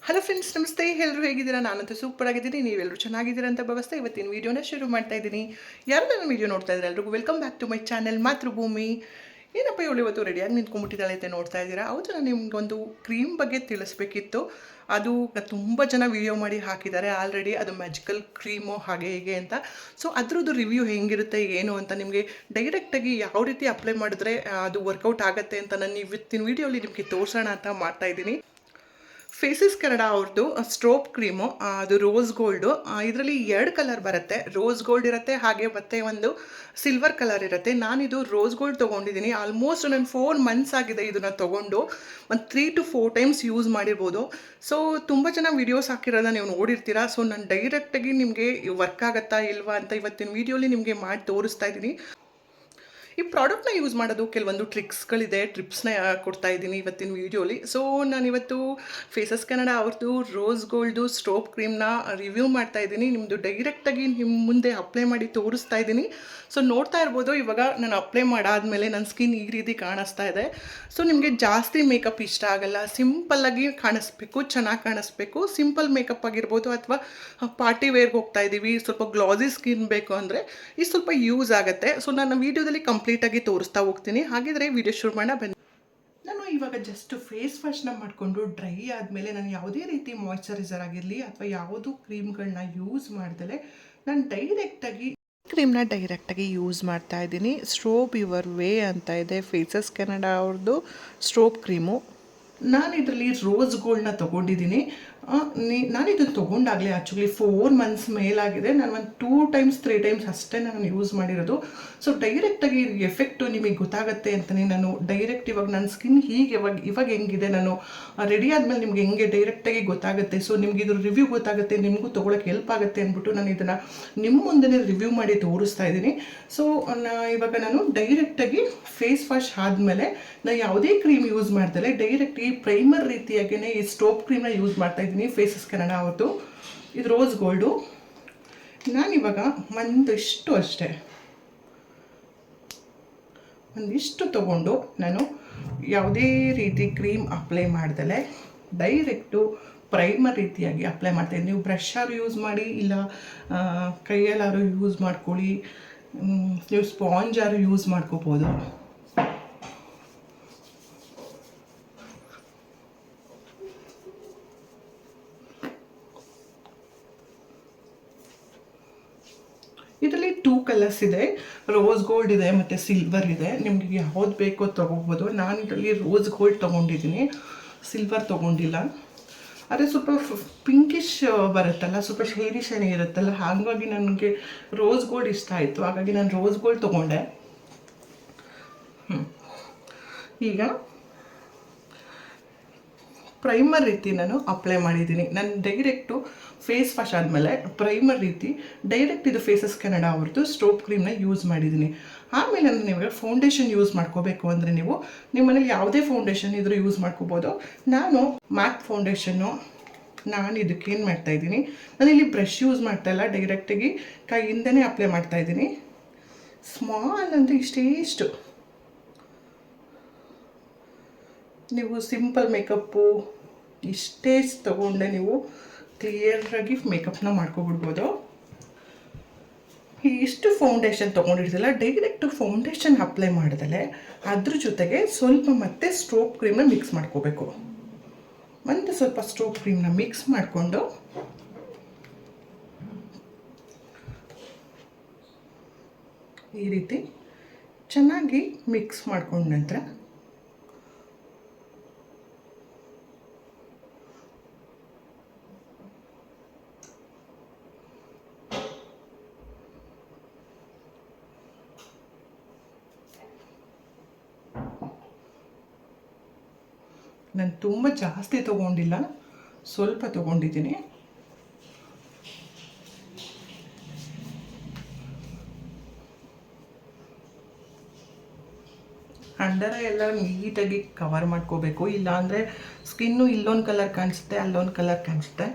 Hello friends, ನಮಸ್ತೆ. ಎಲ್ಲರೂ ಹೇಗಿದ್ದೀರಾ? ನಾನಂತೂ ಸೂಪರ್ ಆಗಿದ್ದೀನಿ. ನೀವೆಲ್ಲರೂ ಚೆನ್ನಾಗಿದ್ದೀರಾ ಅಂತ ಭಾವಿಸ್ತಾ ಇವತ್ತಿನ ವೀಡಿಯೋನ ಶುರು ಮಾಡ್ತಾ ಇದ್ದೀನಿ. ಯಾರು ನನ್ನ ವೀಡಿಯೋ ನೋಡ್ತಾ ಇದ್ದಾರೆ ಎಲ್ರಿಗೂ welcome back to my channel Mathrubhumi. ಏನಪ್ಪ ಇವಳು ಇವತ್ತು ರೆಡಿಯಾಗಿ ನಿಂತ್ಕೊಂಡ್ಬಿಟ್ಟಿದ್ದಾಳೆ ಅಂತ ನೋಡ್ತಾ ಇದ್ದೀರಾ? ಹೌದು, ನಾನು ನಿಮ್ಗೊಂದು ಕ್ರೀಮ್ ಬಗ್ಗೆ ತಿಳಿಸ್ಬೇಕಿತ್ತು. ಅದು ತುಂಬ ಜನ ವೀಡಿಯೋ ಮಾಡಿ ಹಾಕಿದ್ದಾರೆ ಆಲ್ರೆಡಿ. ಅದು ಮ್ಯಾಜಿಕಲ್ ಕ್ರೀಮು ಹಾಗೆ ಹೀಗೆ ಅಂತ. ಸೊ ಅದ್ರದ್ದು ರಿವ್ಯೂ ಹೆಂಗಿರುತ್ತೆ ಏನು ಅಂತ ನಿಮಗೆ ಡೈರೆಕ್ಟಾಗಿ ಯಾವ ರೀತಿ ಅಪ್ಲೈ ಮಾಡಿದ್ರೆ ಅದು ವರ್ಕೌಟ್ ಆಗುತ್ತೆ ಅಂತ ನಾನು ಇವತ್ತಿನ ವೀಡಿಯೋಲಿ ನಿಮಗೆ ತೋರಿಸೋಣ ಅಂತ ಮಾಡ್ತಾಯಿದ್ದೀನಿ. ಫೇಸಸ್ ಕನ್ನಡ ಅವ್ರದ್ದು ಸ್ಟ್ರೋಪ್ ಕ್ರೀಮು, ಅದು ರೋಸ್ ಗೋಲ್ಡು. ಇದರಲ್ಲಿ 2 ಕಲರ್ ಬರುತ್ತೆ. ರೋಸ್ ಗೋಲ್ಡ್ ಇರುತ್ತೆ, ಹಾಗೆ ಮತ್ತು ಒಂದು ಸಿಲ್ವರ್ ಕಲರ್ ಇರುತ್ತೆ. ನಾನಿದು ರೋಸ್ ಗೋಲ್ಡ್ ತೊಗೊಂಡಿದ್ದೀನಿ. ಆಲ್ಮೋಸ್ಟ್ ನನ್ನ 4 ಮಂತ್ಸ್ ಆಗಿದೆ ಇದನ್ನು ತೊಗೊಂಡು. ಒಂದು 3 to 4 ಟೈಮ್ಸ್ ಯೂಸ್ ಮಾಡಿರ್ಬೋದು. ಸೊ ತುಂಬ ಜನ ವೀಡಿಯೋಸ್ ಹಾಕಿರೋದನ್ನ ನೀವು ನೋಡಿರ್ತೀರ. ಸೊ ನಾನು ಡೈರೆಕ್ಟಾಗಿ ನಿಮಗೆ ವರ್ಕ್ ಆಗುತ್ತಾ ಇಲ್ವಾ ಅಂತ ಇವತ್ತಿನ ವೀಡಿಯೋಲಿ ನಿಮಗೆ ಮಾಡಿ ತೋರಿಸ್ತಾ ಇದ್ದೀನಿ. ಈ ಪ್ರಾಡಕ್ಟ್ನ ಯೂಸ್ ಮಾಡೋದು ಕೆಲವೊಂದು ಟ್ರಿಕ್ಸ್ಗಳಿದೆ, ಟಿಪ್ಸ್ನ ಕೊಡ್ತಾ ಇದ್ದೀನಿ ಇವತ್ತಿನ ವೀಡಿಯೋಲಿ. ಸೊ ನಾನಿವತ್ತು ಫೇಸಸ್ ಕನ್ನಡ ಅವ್ರದ್ದು ರೋಸ್ ಗೋಲ್ಡು ಸ್ಟ್ರೋಪ್ ಕ್ರೀಮ್ನ ರಿವ್ಯೂ ಮಾಡ್ತಾ ಇದ್ದೀನಿ. ನಿಮ್ಮದು ಡೈರೆಕ್ಟಾಗಿ ನಿಮ್ಮ ಮುಂದೆ ಅಪ್ಲೈ ಮಾಡಿ ತೋರಿಸ್ತಾ ಇದ್ದೀನಿ. ಸೊ ನೋಡ್ತಾ ಇರ್ಬೋದು, ಇವಾಗ ನಾನು ಅಪ್ಲೈ ಮಾಡಾದಮೇಲೆ ನನ್ನ ಸ್ಕಿನ್ ಈ ರೀತಿ ಕಾಣಿಸ್ತಾ ಇದೆ. ಸೊ ನಿಮಗೆ ಜಾಸ್ತಿ ಮೇಕಪ್ ಇಷ್ಟ ಆಗಲ್ಲ, ಸಿಂಪಲ್ಲಾಗಿ ಕಾಣಿಸ್ಬೇಕು, ಚೆನ್ನಾಗಿ ಕಾಣಿಸ್ಬೇಕು. ಸಿಂಪಲ್ ಮೇಕಪ್ ಆಗಿರ್ಬೋದು, ಅಥವಾ ಪಾರ್ಟಿ ವೇರ್ಗೆ ಹೋಗ್ತಾ ಇದ್ದೀವಿ, ಸ್ವಲ್ಪ ಗ್ಲಾಸಿ ಸ್ಕಿನ್ ಬೇಕು ಅಂದರೆ ಇದು ಸ್ವಲ್ಪ ಯೂಸ್ ಆಗುತ್ತೆ. ಸೊ ನನ್ನ ವೀಡಿಯೋದಲ್ಲಿ ಕಂಪ್ಲೀಟಾಗಿ ತೋರಿಸ್ತಾ ಹೋಗ್ತೀನಿ. ಹಾಗಿದ್ರೆ ವಿಡಿಯೋ ಶುರು ಮಾಡೋಣ ಬನ್ನಿ. ನಾನು ಇವಾಗ ಜಸ್ಟ್ ಫೇಸ್ ವಾಶ್ನ ಮಾಡಿಕೊಂಡು ಡ್ರೈ ಆದಮೇಲೆ ನಾನು ಯಾವುದೇ ರೀತಿ ಮಾಯ್ಶ್ಚರೈಸರ್ ಆಗಿರಲಿ ಅಥವಾ ಯಾವುದು ಕ್ರೀಮ್ಗಳನ್ನ ಯೂಸ್ ಮಾಡ್ದಲೆ ನಾನು ಡೈರೆಕ್ಟಾಗಿ ಯೂಸ್ ಮಾಡ್ತಾ ಇದ್ದೀನಿ. ಸ್ಟ್ರೋಪ್ ಯುವರ್ ವೇ ಅಂತ ಇದೆ, ಫೇಸಸ್ ಕೆನಡಾ ಅವ್ರದ್ದು ಸ್ಟ್ರೋಪ್ ಕ್ರೀಮು. ನಾನು ಇದರಲ್ಲಿ ರೋಸ್ ಗೋಲ್ಡ್ನ ತೊಗೊಂಡಿದ್ದೀನಿ. ನಾನಿದನ್ನು ತೊಗೊಂಡಾಗಲೇ ಆ್ಯಕ್ಚುಲಿ 4 ಮಂತ್ಸ್ ಮೇಲಾಗಿದೆ. ನಾನು ಒಂದು 2 ಟೈಮ್ಸ್ 3 ಟೈಮ್ಸ್ ಅಷ್ಟೇ ನಾನು ಯೂಸ್ ಮಾಡಿರೋದು. ಸೊ ಡೈರೆಕ್ಟಾಗಿ ಎಫೆಕ್ಟು ನಿಮಗೆ ಗೊತ್ತಾಗುತ್ತೆ ಅಂತಲೇ ನಾನು ಡೈರೆಕ್ಟ್ ಇವಾಗ ನನ್ನ ಸ್ಕಿನ್ ಹೀಗೆ ಇವಾಗ ಹೆಂಗಿದೆ, ನಾನು ರೆಡಿ ಆದಮೇಲೆ ನಿಮ್ಗೆ ಹೆಂಗೆ ಡೈರೆಕ್ಟಾಗಿ ಗೊತ್ತಾಗುತ್ತೆ. ಸೊ ನಿಮ್ಗೆ ಇದ್ರ ರಿವ್ಯೂ ಗೊತ್ತಾಗುತ್ತೆ, ನಿಮಗೂ ತೊಗೊಳಕ್ಕೆ ಹೆಲ್ಪ್ ಆಗುತ್ತೆ ಅಂದ್ಬಿಟ್ಟು ನಾನು ಇದನ್ನು ನಿಮ್ಮ ಮುಂದೆ ರಿವ್ಯೂ ಮಾಡಿ ತೋರಿಸ್ತಾ ಇದ್ದೀನಿ. ಸೊ ಇವಾಗ ನಾನು ಡೈರೆಕ್ಟಾಗಿ ಫೇಸ್ ವಾಶ್ ಆದಮೇಲೆ ನಾನು ಯಾವುದೇ ಕ್ರೀಮ್ ಯೂಸ್ ಮಾಡ್ದಲೆ ಡೈರೆಕ್ಟ್ ಈ ಪ್ರೈಮರ್ ರೀತಿಯಾಗಿಯೇ ಈ ಸ್ಟೋಪ್ ಕ್ರೀಮ್ನ ಯೂಸ್ ಮಾಡ್ತಾ ಇದ್ದೀನಿ. ಫೇಸಸ್ ಕನ್ನಡ ಅವ್ರದ್ದು ಇದು ರೋಸ್ ಗೋಲ್ಡು. ನಾನಿವಾಗ ಒಂದಿಷ್ಟು ತೊಗೊಂಡು ನಾನು ಯಾವುದೇ ರೀತಿ ಕ್ರೀಮ್ ಅಪ್ಲೈ ಮಾಡ್ದಲೆ ಡೈರೆಕ್ಟು ಪ್ರೈಮರ್ ರೀತಿಯಾಗಿ ಅಪ್ಲೈ ಮಾಡ್ತಾಯಿದ್ದೀನಿ. ನೀವು ಬ್ರಷಾರು ಯೂಸ್ ಮಾಡಿ, ಇಲ್ಲ ಕೈಯಲ್ಲಾರು ಯೂಸ್ ಮಾಡ್ಕೊಳ್ಳಿ, ನೀವು ಸ್ಪಾಂಜಾರು ಯೂಸ್ ಮಾಡ್ಕೋಬೋದು. ಇದರಲ್ಲಿ 2 ಕಲರ್ಸ್ ಇದೆ, ರೋಸ್ ಗೋಲ್ಡ್ ಇದೆ ಮತ್ತು ಸಿಲ್ವರ್ ಇದೆ. ನಿಮಗೆ ಯಾವ್ದು ಬೇಕೋ ತೊಗೋಬೋದು. ನಾನು ಇದರಲ್ಲಿ ರೋಸ್ ಗೋಲ್ಡ್ ತೊಗೊಂಡಿದ್ದೀನಿ, ಸಿಲ್ವರ್ ತೊಗೊಂಡಿಲ್ಲ. ಆದರೆ ಸ್ವಲ್ಪ ಪಿಂಕಿಶ್ ಬರುತ್ತಲ್ಲ, ಸ್ವಲ್ಪ ಶೈನಿ ಇರುತ್ತಲ್ಲ, ಹಾಗಾಗಿ ನನಗೆ ರೋಸ್ ಗೋಲ್ಡ್ ಇಷ್ಟ ಆಯಿತು. ಹಾಗಾಗಿ ನಾನು ರೋಸ್ ಗೋಲ್ಡ್ ತೊಗೊಂಡೆ. ಈಗ ಪ್ರೈಮರ್ ರೀತಿ ನಾನು ಅಪ್ಲೈ ಮಾಡಿದ್ದೀನಿ. ನಾನು ಡೈರೆಕ್ಟು ಫೇಸ್ ವಾಶ್ ಆದಮೇಲೆ ಪ್ರೈಮರ್ ರೀತಿ ಡೈರೆಕ್ಟ್ ಇದು ಫೇಸಸ್ ಕೆನಡಾ ಅವ್ರದ್ದು ಸ್ಟ್ರೋಪ್ ಕ್ರೀಮ್ನ ಯೂಸ್ ಮಾಡಿದ್ದೀನಿ. ಆಮೇಲೆ ನಿಮಗೆ ಫೌಂಡೇಶನ್ ಯೂಸ್ ಮಾಡ್ಕೋಬೇಕು ಅಂದರೆ ನೀವು ನಿಮ್ಮ ಮನೇಲಿ ಯಾವುದೇ ಫೌಂಡೇಶನ್ ಇದ್ರೂ ಯೂಸ್ ಮಾಡ್ಕೋಬೋದು. ನಾನು ಮ್ಯಾಕ್ ಫೌಂಡೇಶನ್ನು ನಾನು ಇದಕ್ಕೇನು ಮಾಡ್ತಾಯಿದ್ದೀನಿ, ನಾನಿಲ್ಲಿ ಬ್ರಷ್ ಯೂಸ್ ಮಾಡ್ತಾಯಿಲ್ಲ, ಡೈರೆಕ್ಟಾಗಿ ಕೈಯಿಂದನೇ ಅಪ್ಲೈ ಮಾಡ್ತಾಯಿದ್ದೀನಿ. ಸ್ಮಾಲ್ ಅಂದರೆ ಇಷ್ಟು ನೀವು ಸಿಂಪಲ್ ಮೇಕಪ್ಪು ಇಷ್ಟೇ ತೊಗೊಂಡೆ ನೀವು ಕ್ಲಿಯರಾಗಿ ಮೇಕಪ್ನ ಮಾಡ್ಕೊಬಿಡ್ಬೋದು. ಇಷ್ಟು ಫೌಂಡೇಶನ್ ತೊಗೊಂಡಿರ್ತಿಲ್ಲ, ಡೈರೆಕ್ಟು ಫೌಂಡೇಶನ್ ಅಪ್ಲೈ ಮಾಡಿದಲೆ ಅದ್ರ ಜೊತೆಗೆ ಸ್ವಲ್ಪ ಮತ್ತೆ ಸ್ಟ್ರೋಪ್ ಕ್ರೀಮ್ನ ಮಿಕ್ಸ್ ಮಾಡ್ಕೋಬೇಕು. ಒಂದು ಸ್ವಲ್ಪ ಸ್ಟ್ರೋಪ್ ಕ್ರೀಮ್ನ ಮಿಕ್ಸ್ ಮಾಡಿಕೊಂಡು ಈ ರೀತಿ ಚೆನ್ನಾಗಿ ಮಿಕ್ಸ್ ಮಾಡ್ಕೊಂಡ ನಂತರ ನಾನು ತುಂಬ ಜಾಸ್ತಿ ತೊಗೊಂಡಿಲ್ಲ, ಸ್ವಲ್ಪ ತೊಗೊಂಡಿದ್ದೀನಿ. ಅಂಡರ ಎಲ್ಲ ನೀಟಾಗಿ ಕವರ್ ಮಾಡ್ಕೋಬೇಕು, ಇಲ್ಲಾಂದರೆ ಸ್ಕಿನ್ನು ಇಲ್ಲೊಂದು ಕಲರ್ ಕಾಣಿಸುತ್ತೆ, ಅಲ್ಲೊಂದು ಕಲರ್ ಕಾಣಿಸುತ್ತೆ.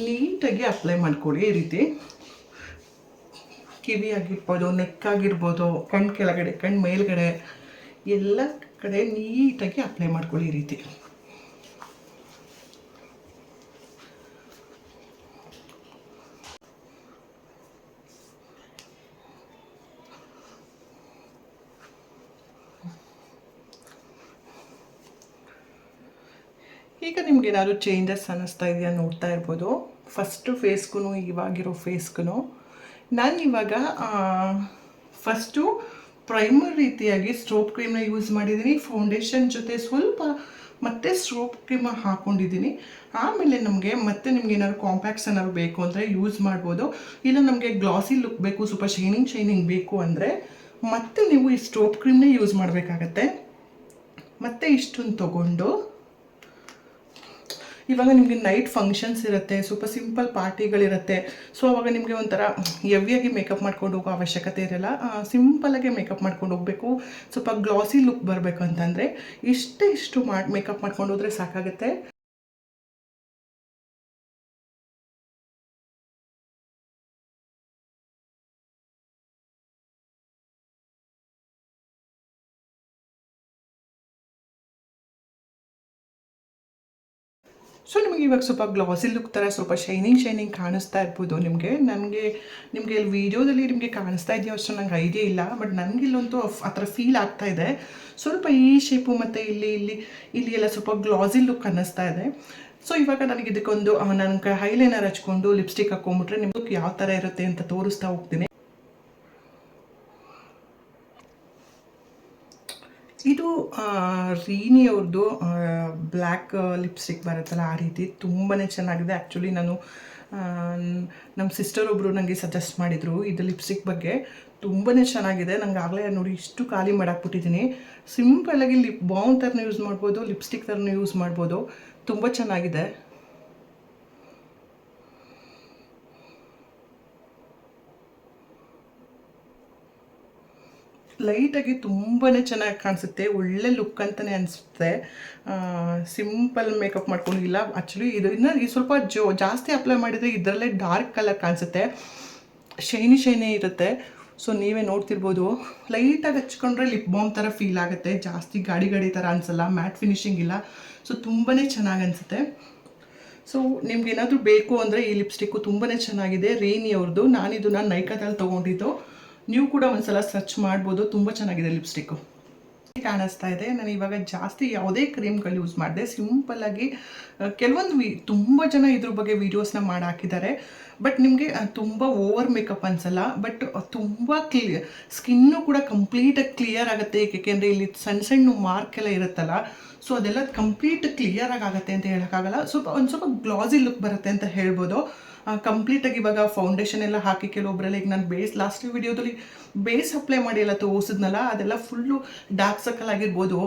ನೀಟಾಗಿ ಅಪ್ಲೈ ಮಾಡ್ಕೊಳ್ಳಿ ಈ ರೀತಿ. ಕಿವಿ ಆಗಿರ್ಬೋದು, ನೆಕ್ ಆಗಿರ್ಬೋದು, ಕಣ್ಣು ಕೆಳಗಡೆ, ಕಣ್ಣು ಮೇಲ್ಗಡೆ ಎಲ್ಲ ಕಡೆ ನೀಟಾಗಿ ಅಪ್ಲೈ ಮಾಡ್ಕೊಳ್ಳಿ ಈ ರೀತಿ. ಈಗ ನಿಮ್ಗೆ ಏನಾದರೂ ಚೇಂಜಸ್ ಅನ್ನಿಸ್ತಾ ಇದೆಯಾ ನೋಡ್ತಾ ಇರ್ಬೋದು. ಫಸ್ಟು ಫೇಸ್ಗೂ ಇವಾಗಿರೋ ಫೇಸ್ಗೂ ನಾನು ಇವಾಗ ಫಸ್ಟು ಪ್ರೈಮರ್ ರೀತಿಯಾಗಿ ಸ್ಟ್ರೋಪ್ ಕ್ರೀಮ್ನ ಯೂಸ್ ಮಾಡಿದ್ದೀನಿ. ಫೌಂಡೇಶನ್ ಜೊತೆ ಸ್ವಲ್ಪ ಮತ್ತೆ ಸ್ಟ್ರೋಪ್ ಕ್ರೀಮ್ ಹಾಕ್ಕೊಂಡಿದ್ದೀನಿ. ಆಮೇಲೆ ಮತ್ತೆ ನಿಮ್ಗೆ ಏನಾದ್ರು ಕಾಂಪ್ಯಾಕ್ಟ್ಸ್ ಏನಾದ್ರು ಬೇಕು ಅಂದರೆ ಯೂಸ್ ಮಾಡ್ಬೋದು. ಇಲ್ಲ ನಮಗೆ ಗ್ಲಾಸಿ ಲುಕ್ ಬೇಕು, ಸ್ವಲ್ಪ ಶೈನಿಂಗ್ ಬೇಕು ಅಂದರೆ ಮತ್ತೆ ನೀವು ಈ ಸ್ಟ್ರೋಪ್ ಕ್ರೀಮ್ನೇ ಯೂಸ್ ಮಾಡಬೇಕಾಗತ್ತೆ. ಮತ್ತೆ ಇಷ್ಟನ್ನು ತೊಗೊಂಡು ಇವಾಗ ನಿಮಗೆ ನೈಟ್ ಫಂಕ್ಷನ್ಸ್ ಇರುತ್ತೆ, ಸ್ವಲ್ಪ ಸಿಂಪಲ್ ಪಾರ್ಟಿಗಳಿರುತ್ತೆ. ಸೊ ಅವಾಗ ನಿಮಗೆ ಒಂಥರ ಹೆವಿಯಾಗಿ ಮೇಕಪ್ ಮಾಡ್ಕೊಂಡು ಹೋಗೋ ಅವಶ್ಯಕತೆ ಇರಲ್ಲ. ಸಿಂಪಲಾಗೆ ಮೇಕಪ್ ಮಾಡ್ಕೊಂಡು ಹೋಗಬೇಕು, ಸ್ವಲ್ಪ ಗ್ಲಾಸಿ ಲುಕ್ ಬರಬೇಕು ಅಂತಂದರೆ ಇಷ್ಟು ಮೇಕಪ್ ಮಾಡ್ಕೊಂಡು ಹೋದರೆ ಸಾಕಾಗುತ್ತೆ. ಸೊ ನಿಮಗೆ ಇವಾಗ ಸ್ವಲ್ಪ ಗ್ಲಾಸಿ ಲುಕ್ ಥರ ಸ್ವಲ್ಪ ಶೈನಿಂಗ್ ಕಾಣಿಸ್ತಾ ಇರ್ಬೋದು ನಿಮಗೆ. ನಿಮಗೆ ವೀಡಿಯೋದಲ್ಲಿ ನಿಮಗೆ ಕಾಣಿಸ್ತಾ ಇದೆಯೋ ಅಷ್ಟು ನಂಗೆ ಐಡಿಯಾ ಇಲ್ಲ, ಬಟ್ ನನಗಿಲ್ಲಂತೂ ಆ ಥರ ಫೀಲ್ ಆಗ್ತಾ ಇದೆ. ಸ್ವಲ್ಪ ಈ ಶೇಪು ಮತ್ತು ಇಲ್ಲಿ ಎಲ್ಲ ಸ್ವಲ್ಪ ಗ್ಲಾಸಿ ಲುಕ್ ಅನ್ನಿಸ್ತಾ ಇದೆ. ಸೊ ಇವಾಗ ನನಗೆ ಇದಕ್ಕೊಂದು ನನಗೆ ಹೈಲೈನರ್ ಹಚ್ಕೊಂಡು ಲಿಪ್ಸ್ಟಿಕ್ ಹಾಕ್ಕೊಂಬಿಟ್ರೆ ನಿಮ್ಗೆ ಯಾವ ಥರ ಇರುತ್ತೆ ಅಂತ ತೋರಿಸ್ತಾ ಹೋಗ್ತೀನಿ. ಇದು ರೀನಿ ಅವ್ರದ್ದು ಬ್ಲ್ಯಾಕ್ ಲಿಪ್ಸ್ಟಿಕ್ ಬರುತ್ತಲ್ಲ ಆ ರೀತಿ ತುಂಬಾ ಚೆನ್ನಾಗಿದೆ. ಆ್ಯಕ್ಚುಲಿ ನಾನು ನಮ್ಮ ಸಿಸ್ಟರ್ ಒಬ್ಬರು ನನಗೆ ಸಜೆಸ್ಟ್ ಮಾಡಿದರು ಇದು ಲಿಪ್ಸ್ಟಿಕ್ ಬಗ್ಗೆ. ತುಂಬಾ ಚೆನ್ನಾಗಿದೆ. ನಂಗೆ ಆಗಲೇ ನೋಡಿ ಇಷ್ಟು ಖಾಲಿ ಮಾಡಾಕ್ಬಿಟ್ಟಿದ್ದೀನಿ. ಸಿಂಪಲ್ಲಾಗಿ ಲಿಪ್ ಬಾಮ್ ಥರನೂ ಯೂಸ್ ಮಾಡ್ಬೋದು, ಲಿಪ್ಸ್ಟಿಕ್ ಥರನೂ ಯೂಸ್ ಮಾಡ್ಬೋದು. ತುಂಬ ಚೆನ್ನಾಗಿದೆ. ಲೈಟಾಗಿ ತುಂಬಾ ಚೆನ್ನಾಗಿ ಕಾಣಿಸುತ್ತೆ, ಒಳ್ಳೆ ಲುಕ್ ಅಂತಲೇ ಅನಿಸುತ್ತೆ. ಸಿಂಪಲ್ ಮೇಕಪ್ ಮಾಡ್ಕೊಂಡಿಲ್ಲ. ಆ್ಯಕ್ಚುಲಿ ಇದನ್ನು ಸ್ವಲ್ಪ ಜಾಸ್ತಿ ಅಪ್ಲೈ ಮಾಡಿದರೆ ಇದರಲ್ಲೇ ಡಾರ್ಕ್ ಕಲರ್ ಕಾಣಿಸುತ್ತೆ, ಶೈನಿ ಇರುತ್ತೆ. ಸೊ ನೀವೇ ನೋಡ್ತಿರ್ಬೋದು, ಲೈಟಾಗಿ ಹಚ್ಕೊಂಡ್ರೆ ಲಿಪ್ ಬಾಮ್ ಥರ ಫೀಲ್ ಆಗುತ್ತೆ, ಜಾಸ್ತಿ ಗಾಡಿ ಥರ ಅನಿಸಲ್ಲ, ಮ್ಯಾಟ್ ಫಿನಿಶಿಂಗ್ ಇಲ್ಲ. ಸೊ ತುಂಬಾ ಚೆನ್ನಾಗಿ ಅನಿಸುತ್ತೆ. ಸೊ ನಿಮ್ಗೆ ಏನಾದರೂ ಬೇಕು ಅಂದರೆ ಈ ಲಿಪ್ಸ್ಟಿಕ್ಕು ತುಂಬಾ ಚೆನ್ನಾಗಿದೆ, ರೀನಿ ಅವ್ರದ್ದು. ನಾನಿದನ್ನು ನೈಕಾದಲ್ಲಿ ತೊಗೊಂಡಿದ್ದು. ನೀವು ಕೂಡ ಒಂದ್ಸಲ ಸರ್ಚ್ ಮಾಡ್ಬೋದು, ತುಂಬ ಚೆನ್ನಾಗಿದೆ ಲಿಪ್ಸ್ಟಿಕ್ಕು. ಕಾಣಿಸ್ತಾ ಇದೆ. ನಾನು ಇವಾಗ ಜಾಸ್ತಿ ಯಾವುದೇ ಕ್ರೀಮ್ಗಳು ಯೂಸ್ ಮಾಡಿದೆ, ಸಿಂಪಲ್ಲಾಗಿ ಕೆಲವೊಂದು ತುಂಬ ಜನ ಇದ್ರ ಬಗ್ಗೆ ವೀಡಿಯೋಸ್ನ ಮಾಡಿ ಹಾಕಿದ್ದಾರೆ. ಬಟ್ ನಿಮಗೆ ತುಂಬ ಓವರ್ ಮೇಕಪ್ ಅನಿಸಲ್ಲ, ಬಟ್ ತುಂಬ ಸ್ಕಿನ್ನು ಕೂಡ ಕಂಪ್ಲೀಟಾಗಿ ಕ್ಲಿಯರ್ ಆಗುತ್ತೆ. ಏಕೆಂದರೆ ಇಲ್ಲಿ ಸಣ್ಣ ಮಾರ್ಕ್ ಎಲ್ಲ ಇರುತ್ತಲ್ಲ, ಸೊ ಅದೆಲ್ಲ ಕಂಪ್ಲೀಟ್ ಕ್ಲಿಯರಾಗಿ ಆಗುತ್ತೆ ಅಂತ ಹೇಳೋಕ್ಕಾಗಲ್ಲ. ಒಂದು ಸ್ವಲ್ಪ ಗ್ಲಾಸಿ ಲುಕ್ ಬರುತ್ತೆ ಅಂತ ಹೇಳ್ಬೋದು. ಕಂಪ್ಲೀಟಾಗಿ ಇವಾಗ ಫೌಂಡೇಶನ್ ಎಲ್ಲ ಹಾಕಿ ಕೆಲವೊಬ್ಬರೆಲ್ಲ ಈಗ ನಾನು ಲಾಸ್ಟ್ ವಿಡಿಯೋದಲ್ಲಿ ಬೇಸ್ ಅಪ್ಲೈ ಮಾಡಿ ಎಲ್ಲ ತೋರಿಸಿದ್ನಲ್ಲ, ಅದೆಲ್ಲ ಫುಲ್ಲು ಡಾರ್ಕ್ ಸರ್ಕಲ್ ಆಗಿರ್ಬೋದು,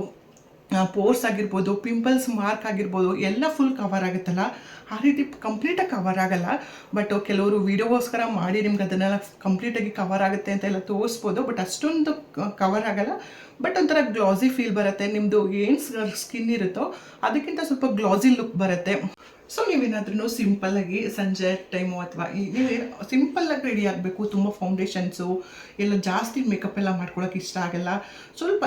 ಪೋರ್ಸ್ ಆಗಿರ್ಬೋದು, ಪಿಂಪಲ್ಸ್ ಮಾರ್ಕ್ ಆಗಿರ್ಬೋದು, ಎಲ್ಲ ಫುಲ್ ಕವರ್ ಆಗುತ್ತಲ್ಲ, ಆ ರೀತಿ ಕಂಪ್ಲೀಟಾಗಿ ಕವರ್ ಆಗಲ್ಲ. ಬಟ್ ಕೆಲವರು ವೀಡಿಯೋಗೋಸ್ಕರ ಮಾಡಿ ನಿಮ್ಗೆ ಅದನ್ನೆಲ್ಲ ಕಂಪ್ಲೀಟಾಗಿ ಕವರ್ ಆಗುತ್ತೆ ಅಂತ ಎಲ್ಲ ತೋರಿಸ್ಬೋದು, ಬಟ್ ಅಷ್ಟೊಂದು ಕವರ್ ಆಗಲ್ಲ. ಬಟ್ ಒಂಥರ ಗ್ಲಾಸಿ ಫೀಲ್ ಬರುತ್ತೆ. ನಿಮ್ಮದು ಏನು ಸ್ಕಿನ್ ಇರುತ್ತೋ ಅದಕ್ಕಿಂತ ಸ್ವಲ್ಪ ಗ್ಲಾಸಿ ಲುಕ್ ಬರುತ್ತೆ. ಸೊ ನೀವೇನಾದ್ರೂ ಸಿಂಪಲ್ಲಾಗಿ ಸಂಜೆ ಟೈಮು ಅಥವಾ ನೀವೇನು ಸಿಂಪಲ್ಲಾಗಿ ರೆಡಿ ಆಗಬೇಕು, ತುಂಬ ಫೌಂಡೇಶನ್ಸು ಎಲ್ಲ ಜಾಸ್ತಿ ಮೇಕಪ್ ಎಲ್ಲ ಮಾಡ್ಕೊಳಕ್ಕೆ ಇಷ್ಟ ಆಗಲ್ಲ. ಸ್ವಲ್ಪ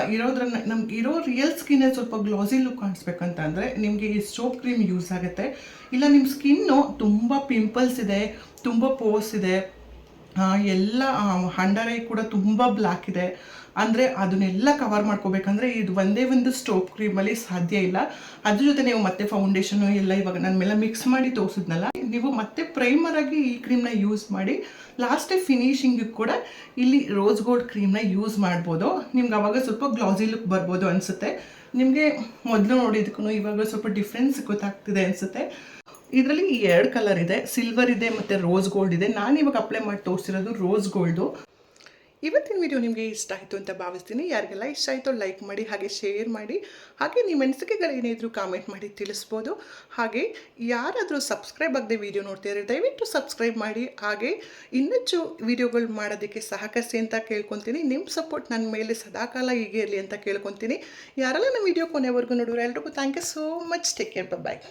ನಮ್ಗೆ ಇರೋ ರಿಯಲ್ ಸ್ಕಿನ್ನಲ್ಲಿ ಸ್ವಲ್ಪ ಗ್ಲಾಸಿ ಲುಕ್ ಕಾಣಿಸ್ಬೇಕಂತ ಅಂದರೆ ನಿಮಗೆ ಈ ಸ್ಟ್ರೋಪ್ ಕ್ರೀಮ್ ಯೂಸ್ ಆಗುತ್ತೆ. ಇಲ್ಲ ನಿಮ್ಮ ಸ್ಕಿನ್ನು ತುಂಬ ಪಿಂಪಲ್ಸ್ ಇದೆ, ತುಂಬ ಪೋರ್ಸ್ ಇದೆ, ಎಲ್ಲ ಅಂಡರ್ ಐ ಕೂಡ ತುಂಬ ಬ್ಲ್ಯಾಕ್ ಇದೆ ಅಂದರೆ ಅದನ್ನೆಲ್ಲ ಕವರ್ ಮಾಡ್ಕೋಬೇಕಂದ್ರೆ ಇದು ಒಂದೇ ಒಂದು ಸ್ಟ್ರೋಪ್ ಕ್ರೀಮಲ್ಲಿ ಸಾಧ್ಯ ಇಲ್ಲ. ಅದ್ರ ಜೊತೆ ನೀವು ಮತ್ತೆ ಫೌಂಡೇಶನು ಎಲ್ಲ ಇವಾಗ ನನ್ನ ಮೇಲೆ ಮಿಕ್ಸ್ ಮಾಡಿ ತೋರಿಸಿದ್ನಲ್ಲ, ನೀವು ಮತ್ತೆ ಪ್ರೈಮರಾಗಿ ಈ ಕ್ರೀಮ್ನ ಯೂಸ್ ಮಾಡಿ ಲಾಸ್ಟೇ ಫಿನಿಶಿಂಗಿಗೆ ಕೂಡ ಇಲ್ಲಿ ರೋಸ್ ಗೋಲ್ಡ್ ಕ್ರೀಮ್ನ ಯೂಸ್ ಮಾಡ್ಬೋದು. ನಿಮ್ಗೆ ಆವಾಗ ಸ್ವಲ್ಪ ಗ್ಲಾಸಿ ಲುಕ್ ಬರ್ಬೋದು ಅನಿಸುತ್ತೆ. ನಿಮಗೆ ಮೊದಲು ನೋಡಿದಕ್ಕೂ ಇವಾಗ ಸ್ವಲ್ಪ ಡಿಫ್ರೆನ್ಸ್ ಗೊತ್ತಾಗ್ತಿದೆ ಅನಿಸುತ್ತೆ. ಇದರಲ್ಲಿ 2 ಕಲರ್ ಇದೆ, ಸಿಲ್ವರ್ ಇದೆ ಮತ್ತು ರೋಸ್ ಗೋಲ್ಡ್ ಇದೆ. ನಾನು ಇವಾಗ ಅಪ್ಲೈ ಮಾಡಿ ತೋರಿಸಿರೋದು ರೋಸ್ ಗೋಲ್ಡು. ಇವತ್ತಿನ ವಿಡಿಯೋ ನಿಮಗೆ ಇಷ್ಟ ಆಯಿತು ಅಂತ ಭಾವಿಸ್ತೀನಿ. ಯಾರಿಗೆಲ್ಲ ಇಷ್ಟ ಆಯಿತು ಲೈಕ್ ಮಾಡಿ, ಹಾಗೆ ಶೇರ್ ಮಾಡಿ, ಹಾಗೆ ನಿಮ್ಮ ಅನಿಸಿಕೆಗಳೇನಿದ್ರು ಕಾಮೆಂಟ್ ಮಾಡಿ ತಿಳಿಸ್ಬೋದು. ಹಾಗೆ ಯಾರಾದರೂ ಸಬ್ಸ್ಕ್ರೈಬ್ ಆಗದೆ ವಿಡಿಯೋ ನೋಡ್ತಿದ್ದಾರೆ ದಯವಿಟ್ಟು ಸಬ್ಸ್ಕ್ರೈಬ್ ಮಾಡಿ, ಹಾಗೆ ಇನ್ನಷ್ಟು ವಿಡಿಯೋಗಳು ಮಾಡೋದಕ್ಕೆ ಸಹಕರಿಸಿ ಅಂತ ಕೇಳ್ಕೊತೀನಿ. ನಿಮ್ಮ ಸಪೋರ್ಟ್ ನನ್ನ ಮೇಲೆ ಸದಾಕಾಲ ಹೀಗೆ ಇರಲಿ ಅಂತ ಕೇಳ್ಕೊತೀನಿ. ಯಾರೆಲ್ಲ ನಮ್ಮ ವಿಡಿಯೋ ಕೊನೆವರೆಗೂ ನೋಡಿದ್ರೆ ಎಲ್ರಿಗೂ thank you so much. Take care, bye.